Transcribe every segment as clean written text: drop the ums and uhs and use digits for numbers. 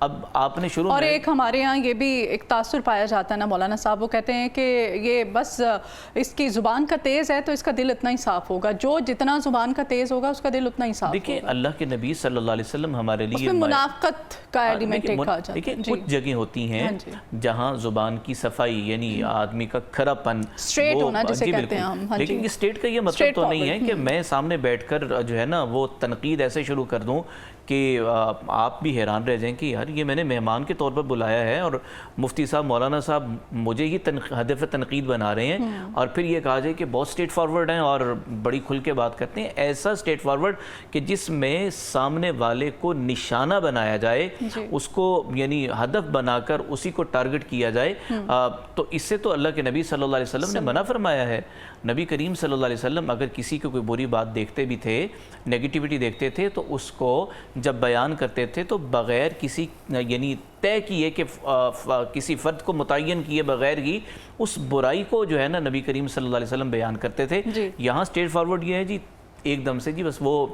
اب آپ نے شروع اور میں ایک ہمارے ہاں یہ بھی ایک تاثر پایا جاتا ہے نا مولانا صاحب، وہ کہتے ہیں کہ یہ بس اس کی زبان کا تیز ہے تو اس کا دل اتنا ہی صاف ہوگا، جو جتنا زبان کا تیز ہوگا اس کا دل اتنا ہی صاف ہوگا۔ دیکھیں اللہ کے نبی صلی اللہ علیہ وسلم ہمارے لیے اس میں منافقت کا ایلیمنٹ ایک آ جاتا ہے۔ دیکھیں کچھ جگہیں ہوتی ہیں جہاں زبان کی صفائی یعنی آدمی کا کھرا پن اسٹریٹ ہونا جسے کہتے ہیں ہم، لیکن یہ اسٹریٹ کا یہ مطلب تو نہیں ہے کہ میں سامنے بیٹھ کر جو ہے نا وہ تنقید ایسے شروع کر دوں کہ آپ بھی حیران رہ جائیں کہ یار یہ میں نے مہمان کے طور پر بلایا ہے اور مفتی صاحب مولانا صاحب مجھے ہی ہدف تنقید بنا رہے ہیں، اور پھر یہ کہا جائے کہ بہت اسٹریٹ فارورڈ ہیں اور بڑی کھل کے بات کرتے ہیں۔ ایسا اسٹریٹ فارورڈ کہ جس میں سامنے والے کو نشانہ بنایا جائے، اس کو یعنی ہدف بنا کر اسی کو ٹارگٹ کیا جائے، تو اس سے تو اللہ کے نبی صلی اللہ علیہ وسلم نے منع فرمایا ہے۔ نبی کریم صلی اللہ علیہ وسلم اگر کسی کو کوئی بری بات دیکھتے بھی تھے، نیگیٹیوٹی دیکھتے تھے، تو اس کو جب بیان کرتے تھے تو بغیر کسی یعنی طے کیے کہ کسی فرد کو متعین کیے بغیر ہی اس برائی کو جو ہے نا نبی کریم صلی اللہ علیہ وسلم بیان کرتے تھے۔ یہاں اسٹریٹ فارورڈ یہ ہے جی ایک دم سے جی بس وہ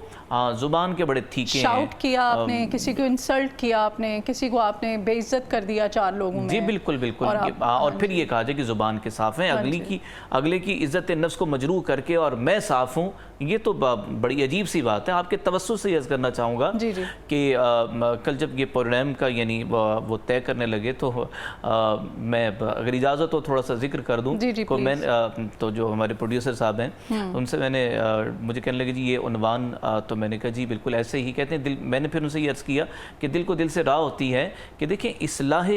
زبان کے بڑے تھیکے ہیں، شاؤٹ کیا آپ نے، کسی کو انسلٹ کیا آپ نے، کسی کو آپ نے بے عزت کر دیا چار لوگوں میں، جی بالکل بالکل، اور پھر یہ کہا جائے کہ زبان کے صاف ہیں، اگلے کی عزت نفس کو مجروح کر کے اور میں صاف ہوں، یہ تو بڑی عجیب سی بات ہے۔ آپ کے توسط سے عرض کرنا چاہوں گا کہ کل جب یہ پروگرام کا یعنی وہ طے کرنے لگے تو میں اگر اجازت ہو تھوڑا سا ذکر کر دوں تو جو ہمارے پروڈیوسر صاحب ہیں ان سے میں نے مجھے کہنے لگے جی یہ عنوان، تو میں نے کہا جی بالکل ایسے ہی کہتے ہیں۔ میں نے پھر ان سے یہ عرض کیا کہ دل کو دل سے راہ ہوتی ہے کہ دیکھیں اصلاح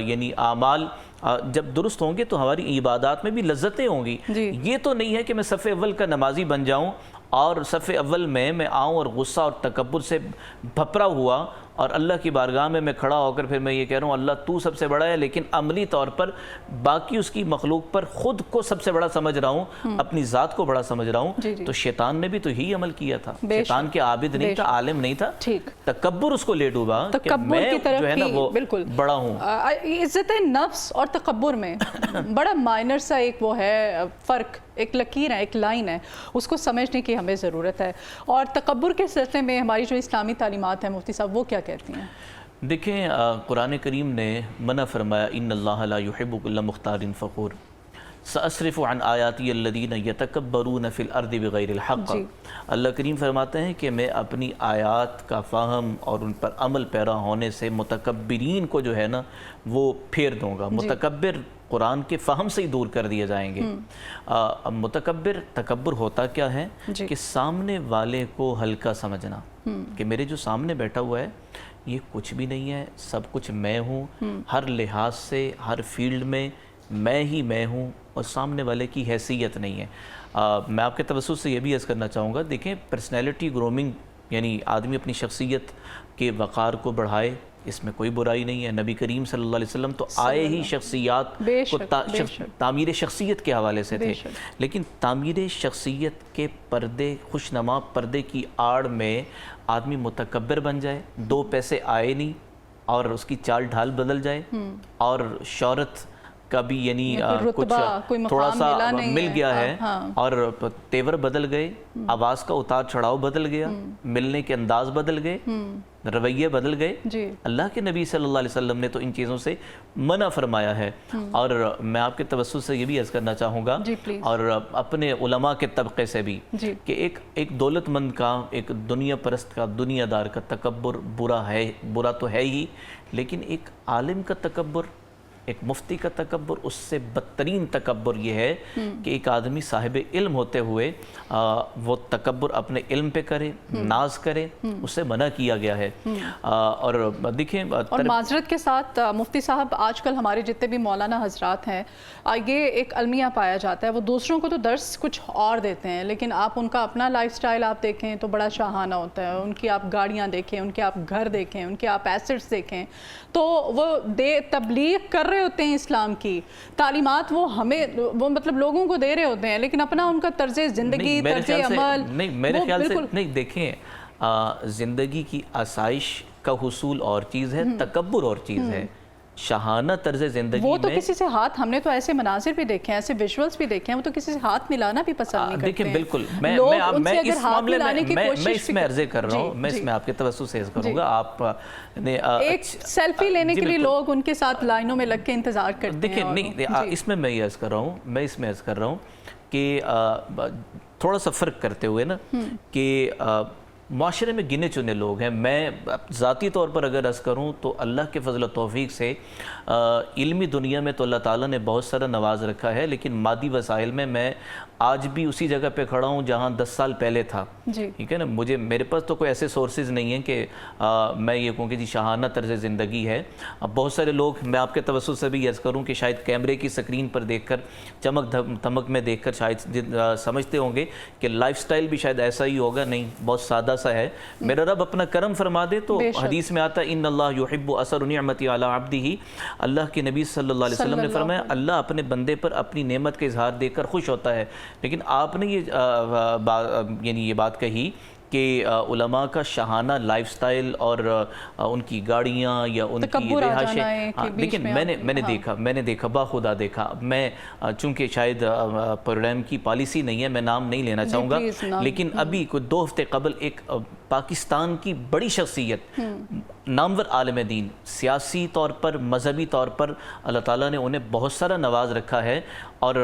یعنی اعمال جب درست ہوں گے تو ہماری عبادات میں بھی لذتیں ہوں گی۔ یہ تو نہیں ہے کہ میں صف اول کا نمازی بن جاؤں اور صف اول میں آؤں اور غصہ اور تکبر سے بھپرا ہوا اور اللہ کی بارگاہ میں کھڑا ہو کر پھر میں یہ کہہ رہا ہوں اللہ تو سب سے بڑا ہے، لیکن عملی طور پر باقی اس کی مخلوق پر خود کو سب سے بڑا سمجھ رہا ہوں، اپنی ذات کو بڑا سمجھ رہا ہوں۔ تو شیطان نے بھی تو یہی عمل کیا تھا، شیطان کے عابد نہیں تھا، عالم نہیں تھا، تکبر اس کو لے ڈوبا کہ میں جو ہے نا وہ بڑا ہوں۔ عزت نفس اور تکبر میں بڑا مائنر سا ایک وہ ہے فرق، ایک لکیر ہے، ایک لائن ہے، اس کو سمجھنے کی ہمیں ضرورت ہے۔ اور تکبر کے سلسلے میں ہماری جو اسلامی تعلیمات ہیں مفتی صاحب وہ کیا کہتی ہیں؟ دیکھیں قرآن کریم نے منع فرمایا ان اللہ لا يحب كل مختال فخور سأصرف عن آیاتی الذین یتکبرون فی الارض بغیر الحق۔ اللہ کریم فرماتے ہیں کہ میں اپنی آیات کا فہم اور ان پر عمل پیرا ہونے سے متکبرین کو جو ہے نا وہ پھیر دوں گا۔ متکبر قرآن کے فہم سے ہی دور کر دیے جائیں گے۔ متکبر تکبر ہوتا کیا ہے کہ سامنے والے کو ہلکا سمجھنا، کہ میرے جو سامنے بیٹھا ہوا ہے یہ کچھ بھی نہیں ہے، سب کچھ میں ہوں، ہر لحاظ سے ہر فیلڈ میں میں ہی میں ہوں اور سامنے والے کی حیثیت نہیں ہے۔ میں آپ کے توسط سے یہ بھی عرض کرنا چاہوں گا، دیکھیں پرسنالٹی گرومنگ یعنی آدمی اپنی شخصیت کے وقار کو بڑھائے، اس میں کوئی برائی نہیں ہے۔ نبی کریم صلی اللہ علیہ وسلم تو آئے ہی شخصیات کو تعمیر شخصیت کے حوالے سے تھے، لیکن تعمیر شخصیت کے پردے خوشنما پردے کی آڑ میں آدمی متکبر بن جائے، دو پیسے آئے نہیں اور اس کی چال ڈھال بدل جائے اور شہرت کا بھی یعنی کچھ تھوڑا سا مل گیا ہے اور تیور بدل گئے، آواز کا اتار چڑھاؤ بدل گیا، ملنے کے انداز بدل گئے، رویے بدل گئے۔ اللہ کے نبی صلی اللہ علیہ وسلم نے تو ان چیزوں سے منع فرمایا ہے۔ اور میں آپ کے توسط سے یہ بھی عرض کرنا چاہوں گا اور اپنے علماء کے طبقے سے بھی کہ ایک دولت مند کا، ایک دنیا پرست کا، دنیا دار کا تکبر برا تو ہے ہی، لیکن ایک عالم کا تکبر، ایک مفتی کا تکبر، اس سے بدترین تکبر یہ ہے کہ ایک آدمی صاحب علم ہوتے ہوئے وہ تکبر اپنے علم پہ کرے، ناز کرے، اس سے منع کیا گیا ہے۔ اور دیکھیں اور معذرت کے ساتھ مفتی صاحب آج کل ہمارے جتنے بھی مولانا حضرات ہیں یہ ایک المیہ پایا جاتا ہے، وہ دوسروں کو تو درس کچھ اور دیتے ہیں، لیکن آپ ان کا اپنا لائف سٹائل آپ دیکھیں تو بڑا شاہانہ ہوتا ہے، ان کی آپ گاڑیاں دیکھیں، ان کے آپ گھر دیکھیں، ان کے آپ ایسٹس دیکھیں، تو وہ تبلیغ کر رہے ہوتے ہیں اسلام کی تعلیمات، وہ مطلب لوگوں کو دے رہے ہوتے ہیں، لیکن اپنا ان کا طرز زندگی، طرز عمل، نہیں میرے خیال سے نہیں۔ دیکھیں زندگی کی آسائش کا حصول اور چیز ہے، تکبر اور چیز ہے۔ شاہانہ طرز زندگی وہ تو میں کسی سے ہاتھ، ہم نے تو ایسے مناظر بھی دیکھے ہیں، ایسے ویژولز بھی دیکھے ہیں، وہ تو کسی سے ہاتھ ملانا بھی پسند نہیں کرتے دیکھیں ہیں. بالکل میں اس معاملے میں اس میں عرضے کر رہا ہوں، میں اس میں آپ کے توسط سے عرض کروں گا. آپ نے ایک سیلفی لینے کے لیے لوگ ان کے ساتھ لائنوں میں لگ کے انتظار کرتے ہیں. دیکھیں نہیں، اس میں یہ عرض کر رہا ہوں کہ تھوڑا سا فرق کرتے ہوئے نا کہ معاشرے میں گنے چنے لوگ ہیں. میں ذاتی طور پر اگر عرض کروں تو اللہ کے فضل و توفیق سے علمی دنیا میں تو اللہ تعالیٰ نے بہت سارا نواز رکھا ہے، لیکن مادی وسائل میں آج بھی اسی جگہ پہ کھڑا ہوں جہاں 10 سال پہلے تھا. ٹھیک ہے نا، میرے پاس تو کوئی ایسے سورسز نہیں ہیں کہ میں یہ کہوں کہ جی شاہانہ طرز زندگی ہے. اب بہت سارے لوگ، میں آپ کے توسط سے بھی عرض کروں کہ شاید کیمرے کی سکرین پر دیکھ کر، چمک دھمک میں دیکھ کر شاید سمجھتے ہوں گے کہ لائف سٹائل بھی شاید ایسا ہی ہوگا. نہیں، بہت سادہ سا ہے. میرا رب اپنا کرم فرما دے تو حدیث میں آتا ہے ان اللہ یحب اثر نعمتی علی عبدہ. اللہ کے نبی صلی اللہ علیہ وسلم نے فرمایا اللہ اپنے بندے پر اپنی نعمت کا اظہار دیکھ کر خوش ہوتا ہے. لیکن آپ نے یہ بات کہی کہ علماء کا شاہانہ لائف سٹائل اور ان کی گاڑیاں یا ان کی رہائشیں، لیکن میں نے دیکھا باخدا دیکھا. میں چونکہ شاید پروگرام کی پالیسی نہیں ہے، میں نام نہیں لینا چاہوں گا، لیکن ابھی کوئی 2 ہفتے قبل ایک پاکستان کی بڑی شخصیت، نامور عالم دین، سیاسی طور پر، مذہبی طور پر اللہ تعالیٰ نے انہیں بہت سارا نواز رکھا ہے. اور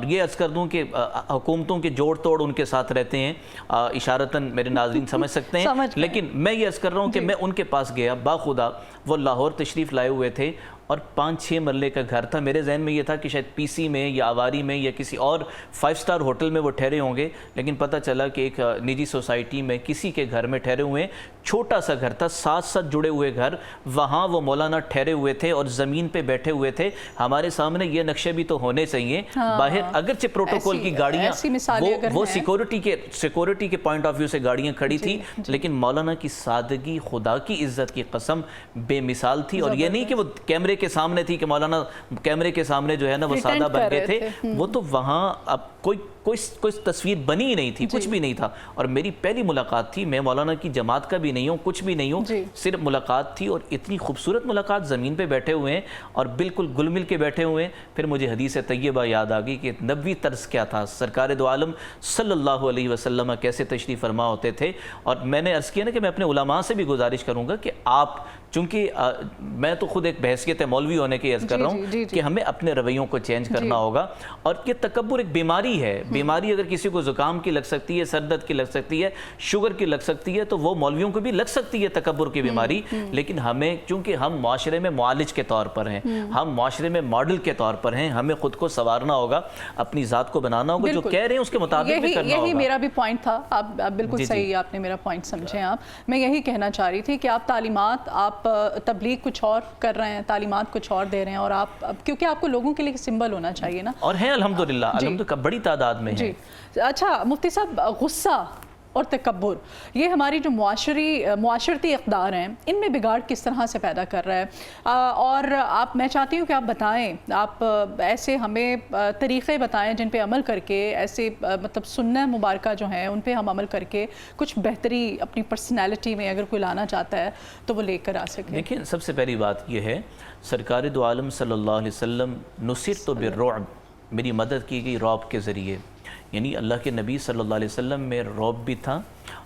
یہ عرض کر دوں کہ حکومتوں کے جوڑ توڑ ان کے ساتھ رہتے ہیں، اشارتاً میرے ناظرین سمجھ سکتے ہیں. لیکن میں یہ عرض کر رہا ہوں کہ میں ان کے پاس گیا باخدا، وہ لاہور تشریف لائے ہوئے تھے اور 5-6 مرلے کا گھر تھا. میرے ذہن میں یہ تھا کہ شاید پی سی میں یا آواری میں یا کسی اور 5 سٹار ہوٹل میں وہ ٹھہرے ہوں گے، لیکن پتہ چلا کہ ایک نجی سوسائٹی میں کسی کے گھر میں ٹھہرے ہوئے. چھوٹا سا گھر تھا، 7 جڑے ہوئے گھر، وہاں وہ مولانا ٹھہرے ہوئے تھے اور زمین پہ بیٹھے ہوئے تھے. ہمارے سامنے یہ نقشے بھی تو ہونے چاہیے. باہر اگرچہ پروٹوکول کی گاڑیاں وہ سیکورٹی کے پوائنٹ آف ویو سے گاڑیاں کھڑی تھی، لیکن مولانا کی سادگی خدا کی عزت کی قسم بے مثال تھی. اور یہ نہیں کہ وہ کیمرے کے سامنے تھی کہ مولانا کیمرے کے سامنے جو ہے نا وہ سادہ بن گئے تھے. وہ تو وہاں اب کوئی تصویر بنی ہی نہیں تھی، کچھ بھی نہیں تھا. اور میری پہلی ملاقات تھی، میں مولانا کی جماعت کا بھی نہیں ہوں، کچھ بھی نہیں ہوں، صرف ملاقات تھی. اور اتنی خوبصورت ملاقات، زمین پہ بیٹھے ہوئے ہیں اور بالکل گل مل کے بیٹھے ہوئے ہیں. پھر مجھے حدیث طیبہ یاد آ گئی کہ نبوی طرز کیا تھا، سرکار دو عالم صلی اللہ علیہ وسلم کیسے تشریف فرما ہوتے تھے. اور میں نے عرض کیا نا کہ میں اپنے علماء سے بھی گزارش کروں گا کہ آپ، چونکہ میں تو خود ایک بحیثیت مولوی ہونے کی عرض کر رہا ہوں کہ ہمیں اپنے رویوں کو چینج کرنا ہوگا. اور یہ تکبر ایک بیماری ہے. بیماری اگر کسی کو زکام کی لگ سکتی ہے، سر درد کی لگ سکتی ہے، شوگر کی لگ سکتی ہے، تو وہ مولویوں کو بھی لگ سکتی ہے تکبر کی بیماری. لیکن ہمیں، چونکہ ہم معاشرے میں معالج کے طور پر ہیں، ہم معاشرے میں ماڈل کے طور پر ہیں، ہمیں خود کو سنوارنا ہوگا، اپنی ذات کو بنانا ہوگا، جو کہہ رہے ہیں اس کے مطابق بھی کرنا ہوگا. یہی میرا بھی پوائنٹ تھا. آپ بالکل صحیح، آپ نے میرا پوائنٹ سمجھے. میں یہی کہنا چاہ رہی تھی کہ آپ تعلیمات، آپ تبلیغ کچھ اور کر رہے ہیں، تعلیمات کچھ اور دے رہے ہیں، اور آپ کیونکہ آپ کو لوگوں کے لیے سمبل ہونا چاہیے نا. اور ہیں الحمدللہ بڑی تعداد میں ہیں. اچھا مفتی صاحب، غصہ اور تکبر، یہ ہماری جو معاشرتی اقدار ہیں، ان میں بگاڑ کس طرح سے پیدا کر رہا ہے؟ اور میں چاہتی ہوں کہ آپ بتائیں، آپ ایسے ہمیں طریقے بتائیں جن پہ عمل کر کے، ایسے مطلب سنت مبارکہ جو ہیں ان پہ ہم عمل کر کے کچھ بہتری اپنی پرسنالٹی میں اگر کوئی لانا چاہتا ہے تو وہ لے کر آ سکے. دیکھیں، سب سے پہلی بات یہ ہے، سرکار دو عالم صلی اللہ علیہ وسلم نصرت بالرعب، میری مدد کی گئی رعب کے ذریعے. یعنی اللہ کے نبی صلی اللہ علیہ وسلم میں رعب بھی تھا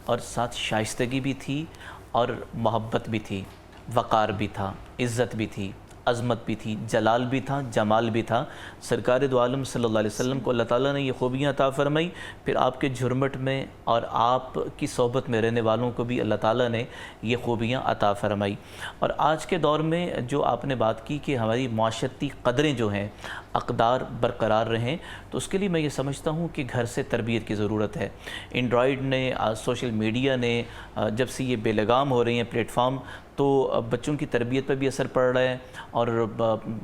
اور ساتھ شائستگی بھی تھی اور محبت بھی تھی، وقار بھی تھا، عزت بھی تھی، عظمت بھی تھی، جلال بھی تھا، جمال بھی تھا. سرکار دو عالم صلی اللہ علیہ وسلم کو اللہ تعالیٰ نے یہ خوبیاں عطا فرمائی. پھر آپ کے جھرمٹ میں اور آپ کی صحبت میں رہنے والوں کو بھی اللہ تعالیٰ نے یہ خوبیاں عطا فرمائی. اور آج کے دور میں جو آپ نے بات کی کہ ہماری معاشرتی قدریں جو ہیں، اقدار برقرار رہیں، تو اس کے لیے میں یہ سمجھتا ہوں کہ گھر سے تربیت کی ضرورت ہے. اینڈرائیڈ نے، سوشل میڈیا نے، جب سے یہ بے لگام ہو رہے ہیں پلیٹ فارم، تو بچوں کی تربیت پر بھی اثر پڑ رہا ہے. اور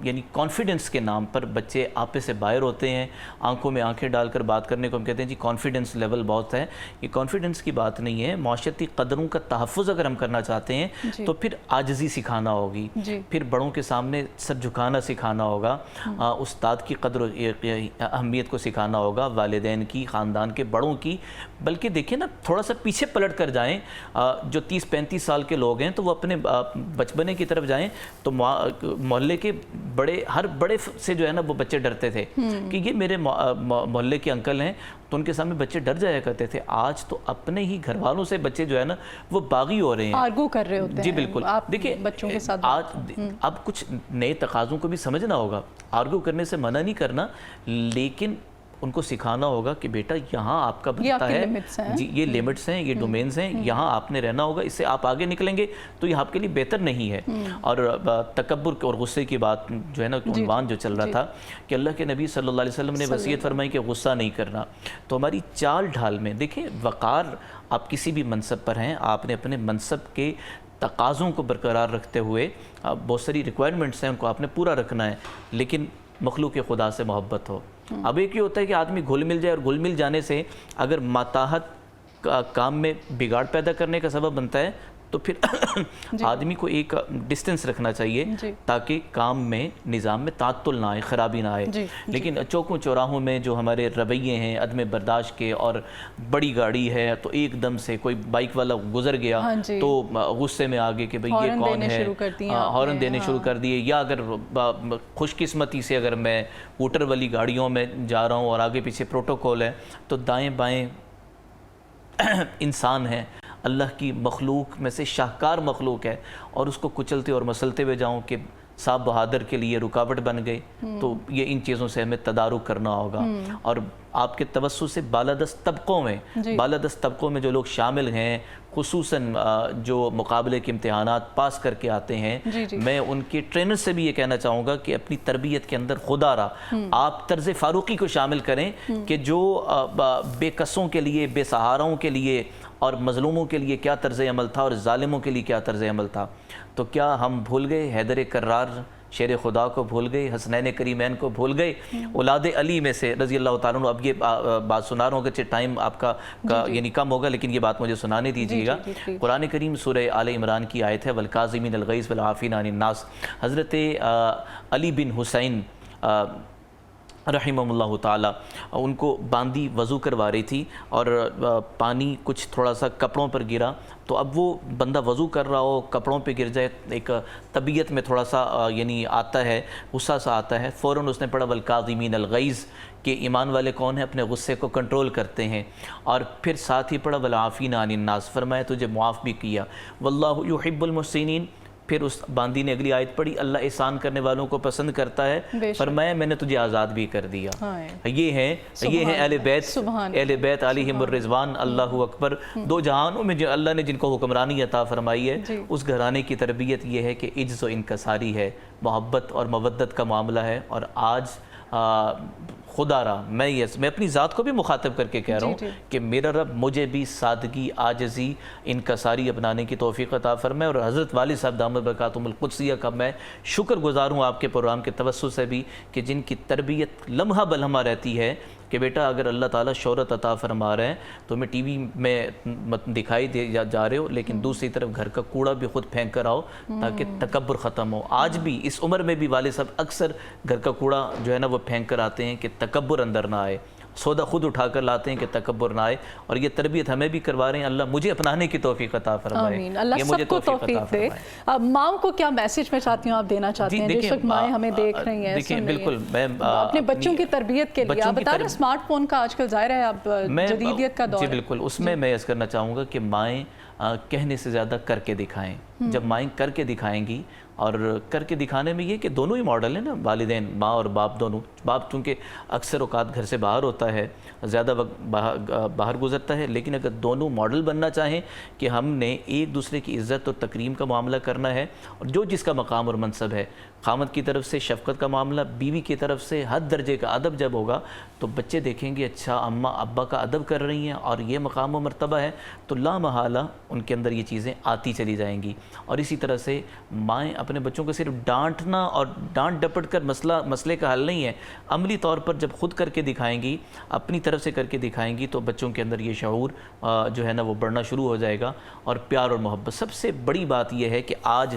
یعنی کانفیڈنس کے نام پر بچے آپے سے باہر ہوتے ہیں. آنکھوں میں آنکھیں ڈال کر بات کرنے کو ہم کہتے ہیں جی کانفیڈنس لیول بہت ہے. یہ کانفیڈنس کی بات نہیں ہے. معاشرتی قدروں کا تحفظ اگر ہم کرنا چاہتے ہیں تو پھر عاجزی سکھانا ہوگی، پھر بڑوں کے سامنے سر جھکانا سکھانا ہوگا، استاد کی قدر و اہمیت کو سکھانا ہوگا، والدین کی، خاندان کے بڑوں کی. بلکہ دیکھیں نا، تھوڑا سا پیچھے پلٹ کر جائیں، جو 30-35 سال کے لوگ ہیں تو وہ اپنے جب آپ بچپنے کی طرف جائیں تو محلے کے ہر بڑے سے جو ہے نا وہ بچے ڈرتے تھے کہ یہ میرے محلے کے انکل ہیں، تو ان کے سامنے بچے ڈر جایا کرتے تھے۔ آج تو اپنے ہی گھر والوں سے بچے جو ہے نا وہ باغی ہو رہے ہیں، آرگو کر رہے ہوتے ہیں۔ جی بالکل، دیکھیں بچوں کے ساتھ آج اب کچھ نئے تقاضوں کو بھی سمجھنا ہوگا، آرگو کرنے سے منع نہیں کرنا، لیکن ان کو سکھانا ہوگا کہ بیٹا یہاں آپ کا بنتا ہے، جی یہ لیمٹس ہیں، یہ ڈومینز ہیں، یہاں آپ نے رہنا ہوگا، اس سے آپ آگے نکلیں گے تو یہ آپ کے لیے بہتر نہیں ہے۔ اور تکبر اور غصے کی بات جو ہے نا عنوان جو چل رہا تھا کہ اللہ کے نبی صلی اللہ علیہ وسلم نے وصیت فرمائی کہ غصہ نہیں کرنا، تو ہماری چال ڈھال میں دیکھیں وقار، آپ کسی بھی منصب پر ہیں، آپ نے اپنے منصب کے تقاضوں کو برقرار رکھتے ہوئے بہت ساری ریکوائرمنٹس ہیں ان کو آپ نے پورا رکھنا ہے، لیکن مخلوق خدا سے محبت ہو۔ اب ایک یہ ہوتا ہے کہ آدمی گھل مل جائے، اور گھل مل جانے سے اگر ماتحت کام میں بگاڑ پیدا کرنے کا سبب بنتا ہے تو پھر آدمی کو ایک ڈسٹنس رکھنا چاہیے تاکہ کام میں نظام میں تعطل نہ آئے، خرابی نہ آئے۔ لیکن چوکوں چوراہوں میں جو ہمارے رویے ہیں عدم برداشت کے، اور بڑی گاڑی ہے تو ایک دم سے کوئی بائک والا گزر گیا تو غصے میں آگے کہ بھئی یہ کون ہے، ہارن دینے شروع کر دیے، یا اگر خوش قسمتی سے اگر میں اسکوٹر والی گاڑیوں میں جا رہا ہوں اور آگے پیچھے پروٹوکول ہے تو دائیں بائیں انسان ہے، اللہ کی مخلوق میں سے شاہکار مخلوق ہے، اور اس کو کچلتے اور مسلتے ہوئے جاؤں کہ صاحب بہادر کے لیے رکاوٹ بن گئے، تو یہ ان چیزوں سے ہمیں تدارک کرنا ہوگا۔ اور آپ کے توسط سے بالادست طبقوں میں جو لوگ شامل ہیں، خصوصاً جو مقابلے کے امتحانات پاس کر کے آتے ہیں، میں ان کے ٹرینر سے بھی یہ کہنا چاہوں گا کہ اپنی تربیت کے اندر خدا را آپ طرز فاروقی کو شامل کریں کہ جو بے کسوں کے لیے، بے سہاراؤں کے لیے اور مظلوموں کے لیے کیا طرز عمل تھا اور ظالموں کے لیے کیا طرز عمل تھا، تو کیا ہم بھول گئے حیدر کرار شیر خدا کو بھول گئے، حسنین کریمین کو بھول گئے، اولاد علی میں سے رضی اللہ تعالیٰ عنہ۔ اب یہ بات سنا رہا ہوں کہ ٹائم آپ کا یعنی کم ہوگا، لیکن یہ بات مجھے سنانے دیجیے گا۔ قرآن کریم سورہ آل عمران کی آیت ہے والکاظمین الغیظ والعافین عن الناس۔ حضرت علی بن حسین رحمہ اللہ تعالیٰ ان کو باندی وضو کروا رہی تھی، اور پانی کچھ تھوڑا سا کپڑوں پر گرا، تو اب وہ بندہ وضو کر رہا ہو، کپڑوں پہ گر جائے، ایک طبیعت میں تھوڑا سا یعنی آتا ہے، غصہ سا آتا ہے، فوراً اس نے پڑھا والکاظمین الغیظ، کہ ایمان والے کون ہیں، اپنے غصے کو کنٹرول کرتے ہیں، اور پھر ساتھ ہی پڑھا والعافین عن الناس، فرمایا تجھے معاف بھی کیا، واللہ یحب المحسنین۔ پھر اس باندی نے اگلی آیت پڑھی اللہ احسان کرنے والوں کو پسند کرتا ہے، فرمایا میں نے تجھے آزاد بھی کر دیا۔ یہ ہیں اہل بیت علیہم الرضوان، اللہ اکبر۔ دو جہانوں میں جو اللہ نے جن کو حکمرانی عطا فرمائی ہے، اس گھرانے کی تربیت یہ ہے کہ عجز و انکساری ہے، محبت اور مودت کا معاملہ ہے۔ اور آج خدا را میں اپنی ذات کو بھی مخاطب کر کے کہہ رہا ہوں کہ میرا رب مجھے بھی سادگی، عاجزی، انکساری اپنانے کی توفیق عطا فرمائے، اور حضرت والد صاحب دامت برکاتہم القدسیہ کا میں شکر گزار ہوں آپ کے پروگرام کے توسط سے بھی، کہ جن کی تربیت لمحہ بلمحہ رہتی ہے کہ بیٹا اگر اللہ تعالیٰ شہرت عطا فرما رہے ہیں تو میں ٹی وی میں دکھائی دے جا رہے ہو، لیکن دوسری طرف گھر کا کوڑا بھی خود پھینک کر آؤ تاکہ تکبر ختم ہو۔ آج بھی اس عمر میں بھی والد صاحب اکثر گھر کا کوڑا جو ہے نا وہ پھینک کر آتے ہیں کہ تکبر اندر نہ آئے، سودا خود اٹھا کر لاتے ہیں کہ تکبر نہ آئے، اور یہ تربیت ہمیں بھی کروا رہے ہیں۔ اللہ مجھے اپنانے کی توفیق عطا فرمائے، آمین، اللہ سب کو توفیق دے۔ ماؤں کو کیا میسیج میں چاہتی ہوں آپ دینا چاہتے ہیں جس وقت مائیں ہمیں دیکھ رہی ہیں، دیکھیں بالکل میں اپنے بچوں کی تربیت کے لیے آپ بتا رہے ہیں اسمارٹ فون کا آج کل ظاہر ہے اب جدیدیت کا دور ہے، جی بالکل، اس میں عرض کرنا چاہوں گا کہ مائیں کہنے سے زیادہ کر کے دکھائیں۔ جب مائیں کر کے دکھائیں گی، اور کر کے دکھانے میں یہ کہ دونوں ہی ماڈل ہیں نا، والدین ماں اور باپ دونوں۔ باپ چونکہ اکثر اوقات گھر سے باہر ہوتا ہے، زیادہ وقت باہر گزرتا ہے، لیکن اگر دونوں ماڈل بننا چاہیں کہ ہم نے ایک دوسرے کی عزت اور تکریم کا معاملہ کرنا ہے، اور جو جس کا مقام اور منصب ہے، خامد کی طرف سے شفقت کا معاملہ، بیوی کی طرف سے حد درجے کا ادب جب ہوگا تو بچے دیکھیں گے اچھا اماں ابا کا ادب کر رہی ہیں اور یہ مقام و مرتبہ ہے، تو لا محالہ ان کے اندر یہ چیزیں آتی چلی جائیں گی۔ اور اسی طرح سے مائیں اپنے بچوں کو صرف ڈانٹنا اور ڈانٹ ڈپٹ کر مسئلے کا حل نہیں ہے، عملی طور پر جب خود کر کے دکھائیں گی، اپنی طرف سے کر کے دکھائیں گی، تو بچوں کے اندر یہ شعور جو ہے نا وہ بڑھنا شروع ہو جائے گا، اور پیار اور محبت۔ سب سے بڑی بات یہ ہے کہ آج